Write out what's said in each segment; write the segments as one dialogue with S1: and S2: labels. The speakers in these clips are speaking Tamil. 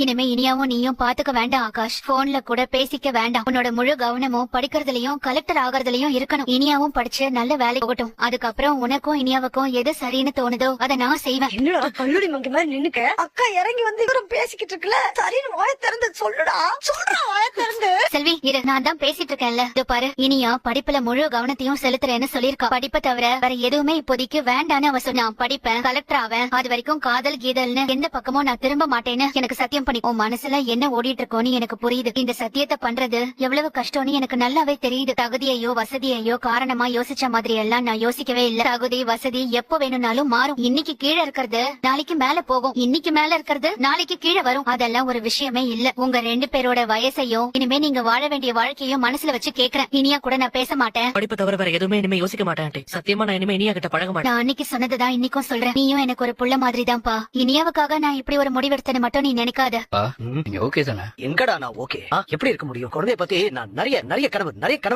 S1: இனிமே இனியாவும் நீயும் பாத்துக்க வேண்டாம் ஆகாஷ். போன்ல கூட பேசிக்க வேண்டாம். உன்னோட முழு கவனமும் படிக்கிறதுலயும் கலெக்டர் ஆகறதுலயும் இருக்கணும். இனியாவும் படிச்சு நல்ல வேலை போகட்டும். அதுக்கப்புறம் உனக்கும் இனியாவுக்கும் எது சரின்னு தோணுதோ அதை நான் செய்வேன்.
S2: என்னடா கல்லூரி மங்க மாதிரி நின்னுக்க? அக்கா இறங்கி வந்து இவரும் பேசிக்கிட்டு இருக்குல்ல, சரின்னு வாய திறந்து சொல்லுடா. சொல்றா வாய திறந்து.
S1: செல்வி இரு, நான் தான் பேசிட்டு இருக்கேன்ல. இது பாரு, இனியா படிப்புல முழு கவனத்தையும் செலுத்துறேன்னு சொல்லிருக்கா. படிப்பை தவிர வேற எதுவுமே இப்போதைக்கு வேண்டான்னு அவ சொன்னா. படிப்பேன், கலெக்டர் ஆவேன், அது வரைக்கும் காதல் கீதல்னு எந்த பக்கமும் நான் திரும்ப மாட்டேன்னு எனக்கு சத்தியம் பண்ணி. உன் மனசுல என்ன ஓடிட்டு இருக்கோன்னு எனக்கு புரியுது. இந்த சத்தியத்தை பண்றது எவ்வளவு கஷ்டம்னு எனக்கு நல்லாவே தெரியுது. தகுதியையோ வசதியையோ காரணமா யோசிச்ச மாதிரி எல்லாம் நான் யோசிக்கவே இல்ல. தகுதி வசதி எப்ப வேணும்னாலும் மாறும். இன்னைக்கு கீழே இருக்கிறது நாளைக்கு மேல போகும், இன்னைக்கு மேல இருக்கிறது நாளைக்கு கீழே வரும். அதெல்லாம் ஒரு விஷயமே இல்ல. உங்க 2 பேரோட வயசையும் இனிமே நீங்க வாழ வேண்டிய வாழ்க்கையும் மனசுல வச்சு கேக்குறேன். இனியா கூட நான் பேச மாட்டேன்.
S3: படிப்பு தவிர வேற எதுவுமே இனிமே யோசிக்க மாட்டேன். சத்தியமா நான் இனிமே இனியா கிட்ட பழக மாட்டேன்.
S1: நான் அன்னைக்கு சொன்னதுதான் இன்னைக்கும் சொல்றேன். நீயும் எனக்கு ஒரு புள்ள மாதிரி தான்ப்பா. இனியாவுக்காக நான் இப்படி ஒரு முடிவெடுத்தேன்னு மட்டும் நீ நினைக்காத.
S4: நீங்க ஓகே தானே?
S5: எங்கடா நான் ஓகே? எப்படி இருக்க முடியும்? குழந்தைய பத்தி நான் நிறைய கனவு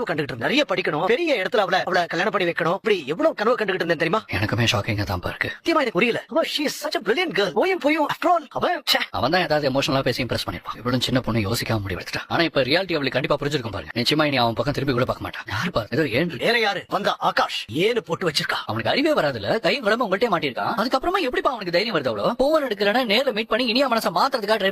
S5: கண்டுகிட்டு இருந்தேன். நிறைய படிக்கணும், பெரிய இடத்துல அவளை கல்யாணம் பண்ணி வைக்கணும், இப்படி எவ்வளவு கனவு கண்டுகிட்டு இருந்தேன் தெரியுமா?
S4: எனக்குமே ஷாக்கிங்கா தான் இருக்கு.
S5: சத்தியமா எனக்கு புரியல. she is such a brilliant girl. போயும் after all
S4: அவன் தான் ஏதாவது எமோஷனலா பேசி இம்ப்ரெஸ் பண்ணிருப்பான். இவ்வளவு சின்ன பொண்ணு யோசிக்காம முடிவெடுத்துட்டான். ஆனா இப்ப ரியாலிட்டி அவளுக்கு கண்டிப்பா புரிஞ்சிருக்கும் பாருங்க. நிச்சயமா இனி அவன் பக்கம் திருப்பி கூட பார்க்க மாட்டான். யாரு பாரு, ஏதோ ஏன்
S5: வேற யாரு வந்தா? ஆகாஷ் ஏன்னு போட்டு வச்சிருக்கா.
S4: அவனுக்கு அறிவே வராதுல, கையும் குழம்பு உங்கள்கிட்ட மாட்டிருக்கான். அதுக்கப்புறமா எப்படிப்பா அவனுக்கு தைரியம் வருது? அவ்வளோ போன் எடுக்கலன்னா நேர்ல மீட் பண்ணி இனியா மனசை மாத்திரத்துக்காக ட்ரை